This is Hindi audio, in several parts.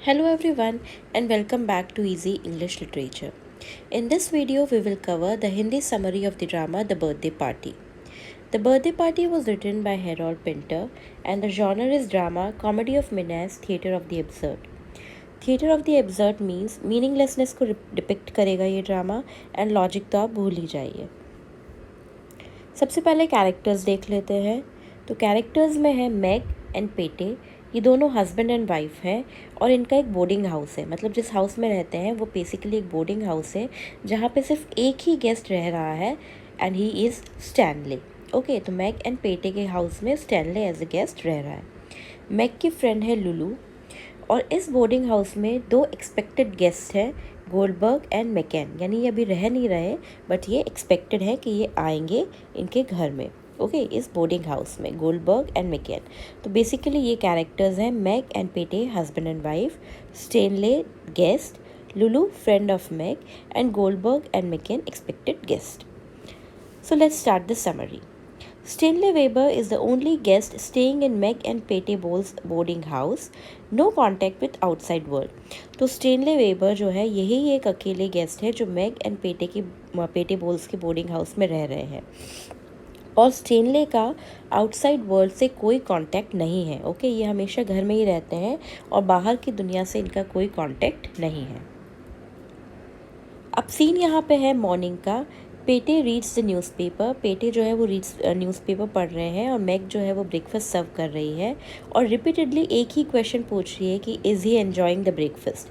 Hello everyone and welcome back to Easy English Literature. In this video, we will cover the Hindi summary of the drama The Birthday Party. The Birthday Party was written by Harold Pinter and the genre is drama, comedy of menace, theatre of the absurd. Theatre of the absurd means meaninglessness को डिपिक्ट करेगा ये ड्रामा एंड लॉजिक तो आप भूल ही जाइए। सबसे पहले कैरेक्टर्स देख लेते हैं। तो कैरेक्टर्स में है मैग एंड पेटे। ये दोनों हस्बैंड एंड वाइफ हैं और इनका एक बोर्डिंग हाउस है। मतलब जिस हाउस में रहते हैं वो बेसिकली एक बोर्डिंग हाउस है जहाँ पे सिर्फ एक ही गेस्ट रह रहा है and he is Stanley. Okay, तो मैग एंड पेटे के हाउस में स्टैनले एज अ गेस्ट रह रहा है। मैग की फ्रेंड है लुलू और इस बोर्डिंग हाउस में दो एक्सपेक्टेड गेस्ट हैं, गोल्डबर्ग एंड मैकेन। यानी ये अभी रह नहीं रहे बट ये एक्सपेक्टेड है कि ये आएंगे इनके घर में। ओके, इस बोर्डिंग हाउस में गोल्डबर्ग एंड मैकेन। तो बेसिकली ये कैरेक्टर्स हैं Meg and Pete husband and wife, Stanley guest, Lulu friend of Meg and Goldberg and McCann expected guest. So let's start the summary. Stanley Weber is the only guest staying in Meg and Pete Bowles boarding house. No contact with outside world. तो स्टेनले वेबर जो है यही एक अकेले गेस्ट है जो मैग एंड पेटे बोल्स के बोर्डिंग हाउस में रह रहे हैं और स्टेनले का आउटसाइड वर्ल्ड से कोई कांटेक्ट नहीं है। ओके, ये हमेशा घर में ही रहते हैं और बाहर की दुनिया से इनका कोई कांटेक्ट नहीं है। अब सीन यहाँ पे है मॉर्निंग का। पेटे रीड्स द न्यूज़पेपर। पेटे जो है वो न्यूज़पेपर पढ़ रहे हैं और मैग जो है वो ब्रेकफास्ट सर्व कर रही है और रिपीटेडली एक ही क्वेश्चन पूछ रही है कि is he enjoying the breakfast.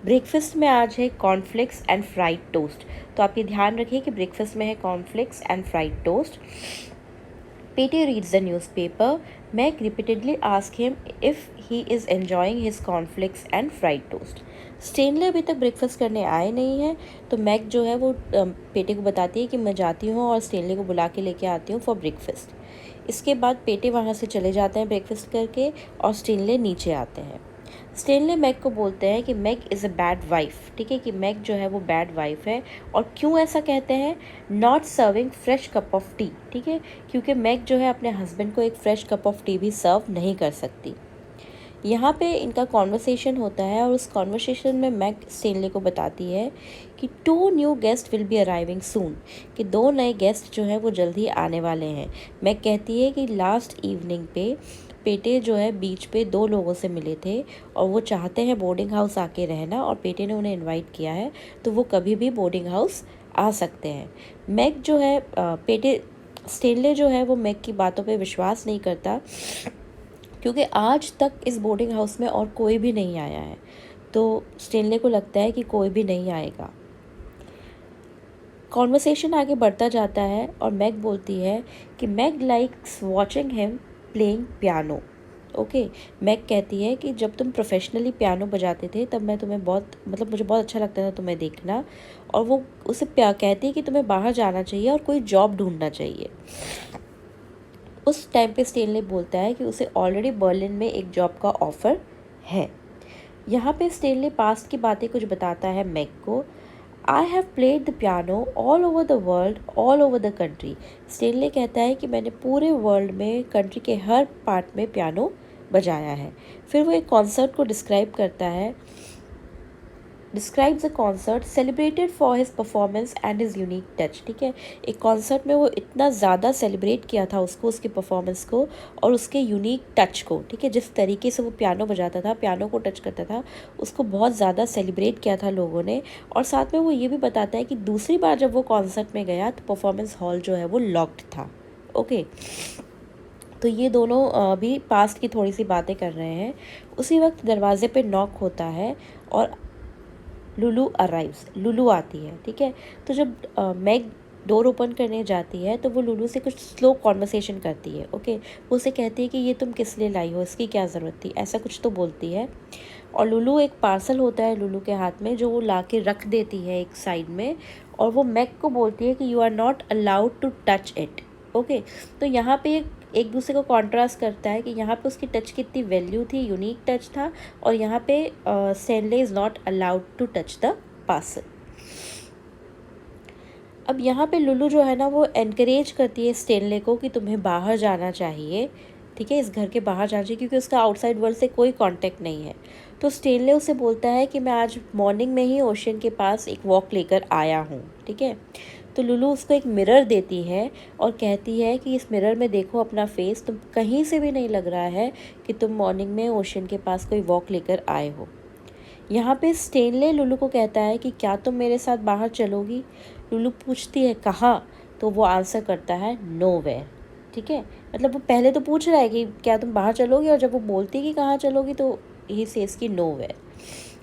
Breakfast में आज है कॉर्नफ्लेक्स एंड फ्राइड टोस्ट। तो आप ये ध्यान रखिए कि ब्रेकफास्ट में है cornflakes and fried toast. Pete reads the newspaper. Meg repeatedly asks him if he is enjoying his cornflakes and fried toast. Stanley अभी तक ब्रेकफास्ट करने आए नहीं हैं तो मैग जो है वो पेटे को बताती है कि मैं जाती हूँ और स्टेनले को बुला के लेके आती हूँ फॉर ब्रेकफास्ट। इसके बाद पेटे वहाँ से चले जाते हैं ब्रेकफास्ट करके और स्टेनले नीचे आते हैं। स्टेनले मैग को बोलते हैं कि Meg is a bad wife. ठीक है, कि मैग जो है वो बैड वाइफ है। और क्यों ऐसा कहते हैं? Not serving fresh cup of T. ठीक है, क्योंकि मैग जो है अपने हस्बैंड को एक फ्रेश कप ऑफ टी भी सर्व नहीं कर सकती। यहाँ पे इनका कॉन्वर्सेशन होता है और उस कॉन्वर्सेशन में मैग स्टेनले को बताती है कि 2 new guest will be arriving soon, कि 2 नए गेस्ट जो हैं वो जल्दी आने वाले हैं। मैग कहती है कि लास्ट इवनिंग पे पेटे जो है बीच पे 2 लोगों से मिले थे और वो चाहते हैं बोर्डिंग हाउस आके रहना और पेटे ने उन्हें इनवाइट किया है तो वो कभी भी बोर्डिंग हाउस आ सकते हैं। मैग जो है स्टेनले जो है वो मैग की बातों पे विश्वास नहीं करता क्योंकि आज तक इस बोर्डिंग हाउस में और कोई भी नहीं आया है। तो स्टेनले को लगता है कि कोई भी नहीं आएगा। कॉन्वर्सेशन आगे बढ़ता जाता है और मैग बोलती है कि Meg likes watching him playing piano. Okay, Meg कहती है कि जब तुम प्रोफेशनली पियानो बजाते थे तब मैं तुम्हें मुझे बहुत अच्छा लगता था तुम्हें देखना। और वो उसे कहती है कि तुम्हें बाहर जाना चाहिए और कोई जॉब ढूंढना चाहिए। उस टाइम पे स्टेनले बोलता है कि उसे ऑलरेडी बर्लिन में एक जॉब का ऑफ़र है। यहाँ पे स्टेनले पास्ट की बातें कुछ बताता है मैग को। I have played the piano all over the world, all over the country. Stanley कहता है कि मैंने पूरे वर्ल्ड में, कंट्री के हर पार्ट में पियानो बजाया है। फिर वो एक कॉन्सर्ट को डिस्क्राइब करता है। Describes a concert celebrated for his performance and his unique touch. ठीक है, एक कॉन्सर्ट में वो इतना ज़्यादा सेलिब्रेट किया था उसको, उसके परफॉर्मेंस को और उसके यूनिक टच को। ठीक है, जिस तरीके से वो पियानो बजाता था, पियानो को टच करता था, उसको बहुत ज़्यादा सेलिब्रेट किया था लोगों ने। और साथ में वो ये भी बताता है कि दूसरी बार जब वो कॉन्सर्ट में गया तो परफॉर्मेंस हॉल जो है वो लॉक्ड था। ओके, तो ये दोनों भी पास्ट की थोड़ी सी बातें कर रहे हैं। उसी वक्त दरवाजे पे नॉक होता है और लुलू अराइव्स, लुलू आती है। ठीक है, तो जब मैग डोर ओपन करने जाती है तो वो लुलू से कुछ स्लो कॉन्वर्सेशन करती है। ओके, वो उसे कहती है कि ये तुम किस लिए लाई हो, इसकी क्या ज़रूरत थी, ऐसा कुछ तो बोलती है। और लुलू एक पार्सल होता है लुलू के हाथ में जो वो ला के रख देती है एक साइड में और वो मैग को बोलती है कि you are not allowed to touch it. Okay, तो यहाँ पे एक दूसरे को कॉन्ट्रास्ट करता है कि यहाँ पे उसकी टच की इतनी वैल्यू थी, यूनिक टच था, और यहाँ पे Stanley is not allowed to touch the parcel. अब यहाँ पे लुलू जो है ना वो एनकरेज करती है स्टेनले को कि तुम्हें बाहर जाना चाहिए। ठीक है, इस घर के बाहर जाना चाहिए क्योंकि उसका आउटसाइड वर्ल्ड से कोई कांटेक्ट नहीं है। तो स्टेनले उसे बोलता है कि मैं आज मॉर्निंग में ही ओशन के पास एक वॉक लेकर आया हूँ, ठीक है। तो लुलू उसको एक मिरर देती है और कहती है कि इस मिरर में देखो अपना फेस, तुम कहीं से भी नहीं लग रहा है कि तुम मॉर्निंग में ओशन के पास कोई वॉक लेकर आए हो। यहाँ पे स्टेनले लुलू को कहता है कि क्या तुम मेरे साथ बाहर चलोगी। लुलू पूछती है कहाँ, तो वो आंसर करता है नोवेयर, ठीक है। मतलब वो पहले तो पूछ रहा है कि क्या तुम बाहर चलोगी, और जब वो बोलती है कि कहाँ चलोगी तो ही सेज की नोवेयर।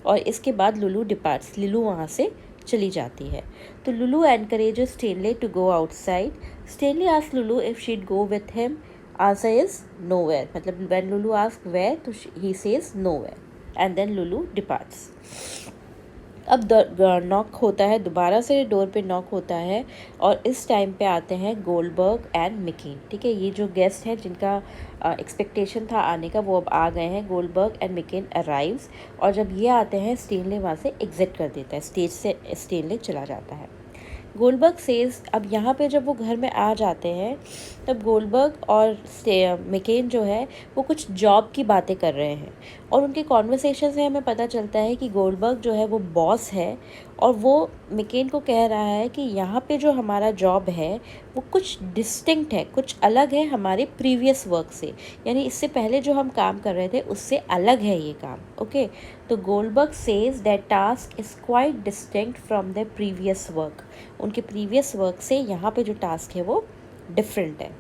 और इसके बाद लुलू डिपार्ट्स, लुलू वहाँ से चली जाती है। तो Lulu encourages Stanley to go outside. Stanley ask Lulu if she'd go with him, answer is nowhere. मतलब व्हेन लुलू आस्क वेयर तो he says nowhere and then Lulu departs. अब नॉक होता है, दोबारा से डोर पे नॉक होता है और इस टाइम पे आते हैं गोल्डबर्ग एंड मिकेन, ठीक है। ये जो गेस्ट हैं जिनका एक्सपेक्टेशन था आने का वो अब आ गए हैं। गोल्डबर्ग एंड मिकेन अराइव्स, और जब ये आते हैं स्टेनले वहाँ से एग्जिट कर देता है, स्टेज से स्टेनले चला जाता है। गोल्डबर्ग सेज, अब यहाँ पे जब वो घर में आ जाते हैं तब गोल्डबर्ग और मिकेन जो है वो कुछ जॉब की बातें कर रहे हैं, और उनके कॉन्वर्सेशन से हमें पता चलता है कि गोल्डबर्ग जो है वो बॉस है और वो मिकेन को कह रहा है कि यहाँ पे जो हमारा जॉब है वो कुछ डिस्टिंक्ट है, कुछ अलग है हमारे प्रीवियस वर्क से, यानी इससे पहले जो हम काम कर रहे थे उससे अलग है ये काम, ओके। तो Goldberg says that task is quite distinct from the previous work. उनके प्रीवियस वर्क से यहाँ पे जो टास्क है वो डिफरेंट है।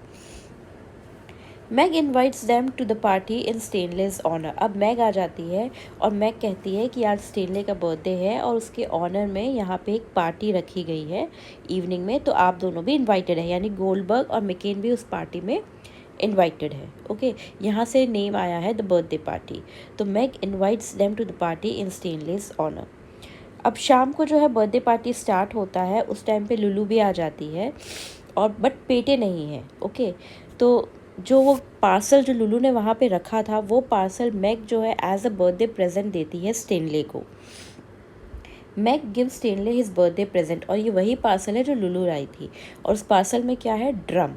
Meg invites them to the party in Stanley's honour. अब मैग आ जाती है और मैग कहती है कि आज स्टेनले का बर्थडे है और उसके ऑनर में यहाँ पे एक पार्टी रखी गई है इवनिंग में, तो आप दोनों भी इनवाइटेड है, यानी गोल्डबर्ग और मिकेन भी उस पार्टी में इनवाइटेड है, ओके। यहाँ से नेम आया है द बर्थडे पार्टी। तो Meg invites them to the party in Stanley's honour. अब शाम को जो है बर्थडे पार्टी स्टार्ट होता है, उस टाइम पे लुलू भी आ जाती है और बट पेटे नहीं है, ओके। तो जो वो पार्सल जो लुलू ने वहाँ पे रखा था वो पार्सल मैग जो है एज अ बर्थडे प्रेजेंट देती है स्टेनले को। Meg give Stanley his birthday present, और ये वही पार्सल है जो लुलू लाई थी, और उस पार्सल में क्या है, ड्रम।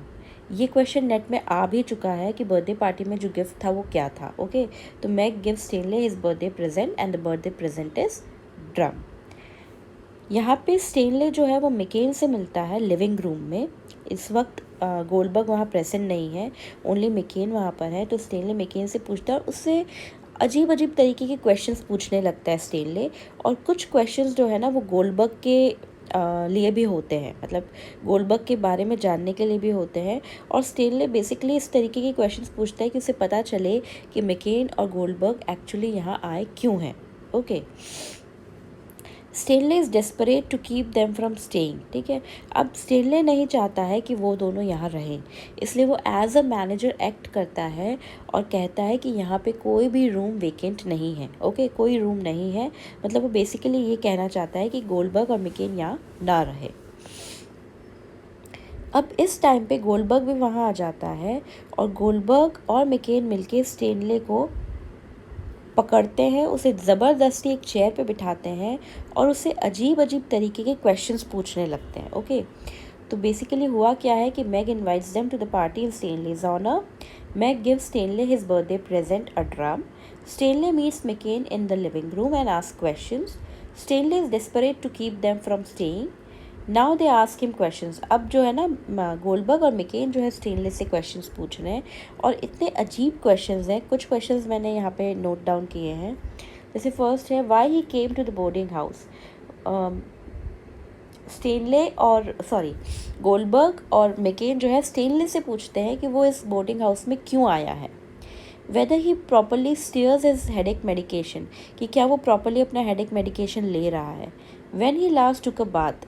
ये क्वेश्चन नेट में आ भी चुका है कि बर्थडे पार्टी में जो गिफ्ट था वो क्या था, ओके। तो Meg give Stanley his birthday present and the birthday present is drum. यहाँ पे स्टेनले जो है वो मिकेन से मिलता है लिविंग रूम में। इस वक्त गोल्डबर्ग वहाँ प्रेजेंट नहीं है, ओनली मिकेन वहाँ पर है। तो स्टेनले मिकेन से पूछता है और उससे अजीब अजीब तरीके के क्वेश्चंस पूछने लगता है स्टेनले, और कुछ क्वेश्चंस जो है ना वो गोल्डबर्ग के लिए भी होते हैं, मतलब गोल्डबर्ग के बारे में जानने के लिए भी होते हैं। और स्टेनले बेसिकली इस तरीके के क्वेश्चंस पूछता है कि उसे पता चले कि मिकेन और गोल्डबर्ग एक्चुअली यहाँ आए क्यों हैं, okay. Stanley is desperate to keep them from staying, ठीक है। अब स्टेनले नहीं चाहता है कि वो दोनों यहाँ रहें, इसलिए वो एज अ मैनेजर एक्ट करता है और कहता है कि यहाँ पे कोई भी रूम वेकेंट नहीं है, ओके। कोई रूम नहीं है, मतलब वो बेसिकली ये कहना चाहता है कि गोल्डबर्ग और मिकेन यहाँ ना रहे। अब इस टाइम पे गोल्डबर्ग भी वहाँ आ जाता है और गोल्डबर्ग और मिकेन मिलके स्टेनले को पकड़ते हैं, उसे ज़बरदस्ती एक चेयर पे बिठाते हैं और उसे अजीब अजीब तरीके के क्वेश्चंस पूछने लगते हैं, ओके। तो बेसिकली हुआ क्या है कि Meg invites them to the party in Stanley's honour. Meg gives Stanley his birthday present a drum. Stanley meets McCann in the living room and ask questions. Stanley is desperate to keep them from staying. Now they ask him questions. अब जो है ना गोल्डबर्ग और मिकेन जो है स्टेनले से क्वेश्चंस पूछ रहे हैं, और इतने अजीब क्वेश्चंस हैं। कुछ क्वेश्चंस मैंने यहाँ पे नोट डाउन किए हैं, जैसे फर्स्ट है why he came to the boarding house. Stanley और गोल्डबर्ग और मिकेन जो है स्टेनले से पूछते हैं कि वो इस बोर्डिंग हाउस में क्यों आया है। वेदर ही properly stairs his headache medication, कि क्या वो प्रॉपरली अपना हेडेक मेडिकेशन ले रहा है। When he last took a bath,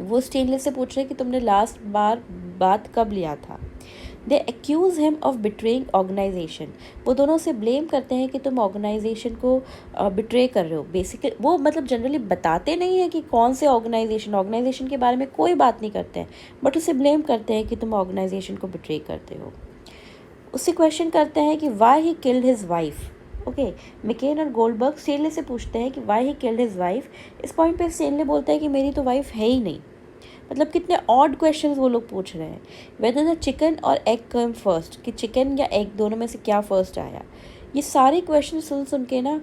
वो स्टेनले से पूछ रहे हैं कि तुमने लास्ट बार बात कब लिया था। They accuse him of betraying organization, वो दोनों से ब्लेम करते हैं कि तुम ऑर्गेनाइजेशन को बिट्रे कर रहे हो। बेसिकली वो मतलब जनरली बताते नहीं है कि कौन से ऑर्गेनाइजेशन के बारे में कोई बात नहीं करते हैं, बट उसे ब्लेम करते हैं कि तुम ऑर्गेनाइजेशन को बिट्रे करते हो। उससे क्वेश्चन करते हैं कि why he killed his wife, okay. McCann और गोल्डबर्ग स्टेनले से पूछते हैं कि why he killed his wife. इस पॉइंट पे स्टेनले बोलता है कि मेरी तो वाइफ है ही नहीं। मतलब कितने ऑड क्वेश्चंस वो लोग पूछ रहे हैं। वेदर द चिकन और एग कम फर्स्ट, कि चिकन या एग दोनों में से क्या फर्स्ट आया। ये सारे क्वेश्चन सुन सुन के ना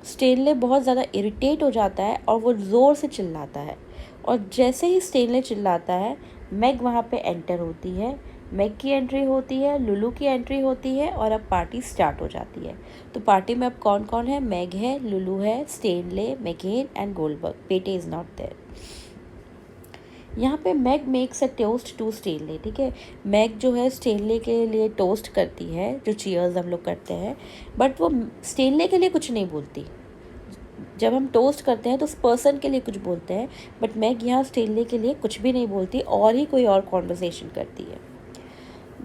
स्टेनले बहुत ज़्यादा इरिटेट हो जाता है और वो ज़ोर से चिल्लाता है। और जैसे ही स्टेनले चिल्लाता है, मैग वहाँ पे एंटर होती है। मैग की एंट्री होती है, लुलू की एंट्री होती है और अब पार्टी स्टार्ट हो जाती है। तो पार्टी में अब कौन कौन है? मैग है, लुलू है, Stanley, McCann and Goldberg. Pete is not there. यहाँ पे Meg makes a toast to Stanley, ठीक है। मैग जो है स्टेनले के लिए टोस्ट करती है, जो चीयर्स हम लोग करते हैं, बट वो स्टेनले के लिए कुछ नहीं बोलती। जब हम टोस्ट करते हैं तो उस पर्सन के लिए कुछ बोलते हैं, बट मैग यहाँ स्टेनले के लिए कुछ भी नहीं बोलती और ही कोई और कॉन्वर्सेशन करती है।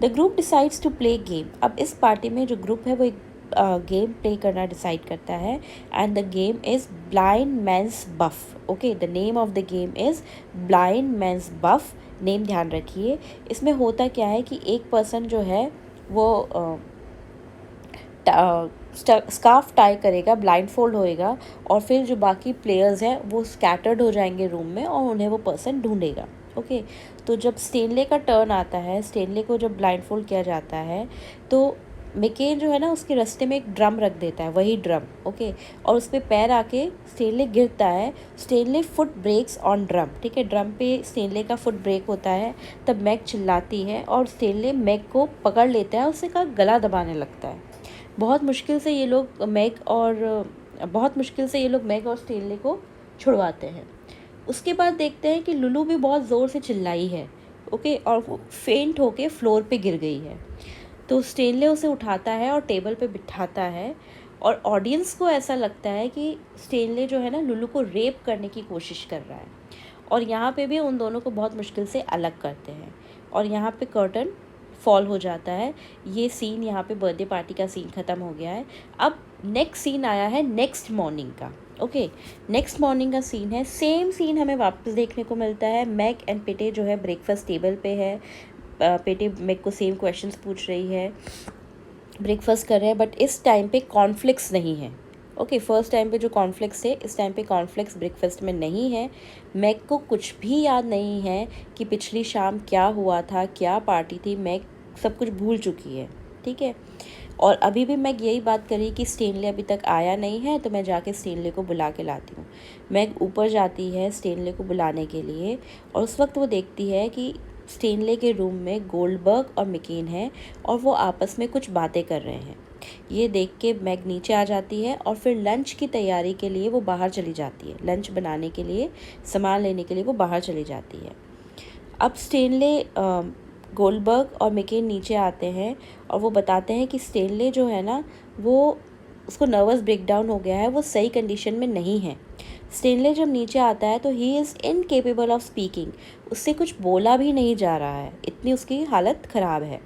The group decides to play game. अब इस पार्टी में जो ग्रुप है वो एक गेम प्ले करना डिसाइड करता है, and the game is blind man's buff. Okay, the name of the game is blind man's buff. Name ध्यान रखिए। इसमें होता क्या है कि एक पर्सन जो है वो स्कार्फ टाई करेगा, ब्लाइंड फोल्ड होएगा, और फिर जो बाकी प्लेयर्स हैं वो स्कैटर्ड हो जाएंगे रूम में और उन्हें वो पर्सन ढूंढेगा। ओके, तो जब स्टेनले का टर्न आता है, स्टेनले को जब ब्लाइंड फोल्ड किया जाता है, तो मैकेन जो है ना उसके रास्ते में एक ड्रम रख देता है, वही ड्रम। ओके, और उस पर पैर आके स्टेनले गिरता है। Stanley foot breaks on drum, ठीक है। ड्रम पे स्टेनले का फुट ब्रेक होता है। तब मैग चिल्लाती है और स्टेनले मैग को पकड़ लेता है, उससे का गला दबाने लगता है। बहुत मुश्किल से ये लोग मैग और स्टेनले को छुड़वाते हैं। उसके बाद देखते हैं कि लुलू भी बहुत ज़ोर से चिल्लाई है। ओके, और वो फेंट होके फ्लोर पे गिर गई है। तो स्टेनले उसे उठाता है और टेबल पे बिठाता है, और ऑडियंस को ऐसा लगता है कि स्टेनले जो है ना लुलू को रेप करने की कोशिश कर रहा है। और यहाँ पे भी उन दोनों को बहुत मुश्किल से अलग करते हैं, और यहाँ पे कर्टन फॉल हो जाता है। ये सीन, यहाँ पे बर्थडे पार्टी का सीन ख़त्म हो गया है। अब नेक्स्ट सीन आया है नेक्स्ट मॉर्निंग का। ओके, नेक्स्ट मॉर्निंग का सीन है, सेम सीन हमें वापस देखने को मिलता है। मैग एंड पेटे जो है ब्रेकफास्ट टेबल पे है। पेटे मैग को सेम क्वेश्चंस पूछ रही है, ब्रेकफास्ट कर रहे हैं, बट इस टाइम पे कॉन्फ्लिक्ट्स नहीं है। ओके, फर्स्ट टाइम पे जो कॉन्फ्लिक्ट्स थे, इस टाइम पे कॉन्फ्लिक्ट्स ब्रेकफास्ट में नहीं है। मैग को कुछ भी याद नहीं है कि पिछली शाम क्या हुआ था, क्या पार्टी थी। मैग सब कुछ भूल चुकी है, ठीक है। और अभी भी मैग यही बात करी कि स्टेनले अभी तक आया नहीं है, तो मैं जाके स्टेनले को बुला के लाती हूँ। मैग ऊपर जाती है स्टेनले को बुलाने के लिए, और उस वक्त वो देखती है कि स्टेनले के रूम में गोल्डबर्ग और मैकेन है, और वो आपस में कुछ बातें कर रहे हैं। ये देख के मैग नीचे आ जाती है, और फिर लंच की तैयारी के लिए वो बाहर चली जाती है। लंच बनाने के लिए, सामान लेने के लिए वो बाहर चली जाती है। अब स्टेनले, गोल्डबर्ग और मैकेन नीचे आते हैं, और वो बताते हैं कि स्टेनले जो है ना वो, उसको नर्वस ब्रेकडाउन हो गया है, वो सही कंडीशन में नहीं है। स्टेनले जब नीचे आता है तो he is incapable of speaking. उससे कुछ बोला भी नहीं जा रहा है, इतनी उसकी हालत ख़राब है।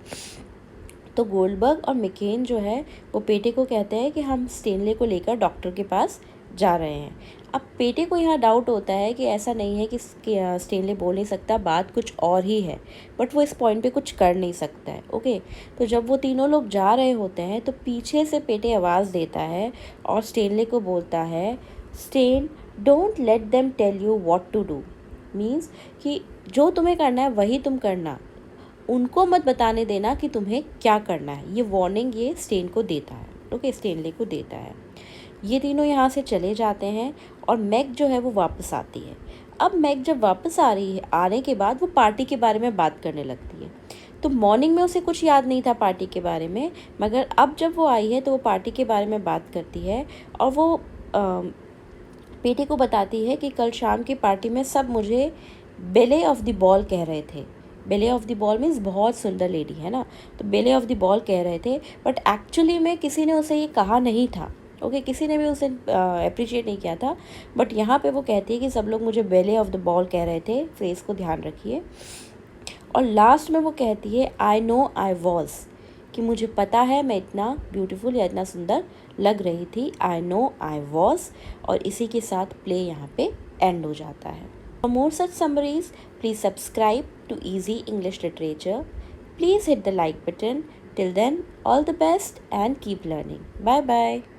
तो गोल्डबर्ग और मैकेन जो है वो पेटे को कहते हैं कि हम स्टेनले को लेकर डॉक्टर के पास जा रहे हैं। अब पेटे को यहाँ डाउट होता है कि ऐसा नहीं है कि स्टेनले बोल नहीं सकता, बात कुछ और ही है, बट वो इस पॉइंट पे कुछ कर नहीं सकता है। ओके, तो जब वो तीनों लोग जा रहे होते हैं तो पीछे से पेटे आवाज़ देता है और स्टेनले को बोलता है, Stan, don't let them tell you what to do. Means कि जो तुम्हें करना है वही तुम करना, उनको मत बताने देना कि तुम्हें क्या करना है। ये वार्निंग ये स्टेन को देता है। ओके, स्टेनले को देता है। ये तीनों यहाँ से चले जाते हैं, और मैग जो है वो वापस आती है। अब मैग जब वापस आ रही है, आने के बाद वो पार्टी के बारे में बात करने लगती है। तो मॉर्निंग में उसे कुछ याद नहीं था पार्टी के बारे में, मगर अब जब वो आई है तो वो पार्टी के बारे में बात करती है, और वो पेटे को बताती है कि कल शाम की पार्टी में सब मुझे बेले ऑफ द बॉल कह रहे थे। बेले ऑफ द बॉल मीन्स बहुत सुंदर लेडी है ना, तो बेले ऑफ द बॉल कह रहे थे, बट एक्चुअली में किसी ने उसे ये कहा नहीं था। ओके, किसी ने भी उसे अप्रिशिएट नहीं किया था, बट यहाँ पे वो कहती है कि सब लोग मुझे बेले ऑफ द बॉल कह रहे थे। फ्रेज को ध्यान रखिए। और लास्ट में वो कहती है, आई नो आई वॉज, कि मुझे पता है मैं इतना ब्यूटीफुल या इतना सुंदर लग रही थी। I know I was. और इसी के साथ प्ले यहाँ पे एंड हो जाता है। For more such summaries, please subscribe to Easy English Literature. Please hit the like button. Till then, all the best and keep learning. Bye bye.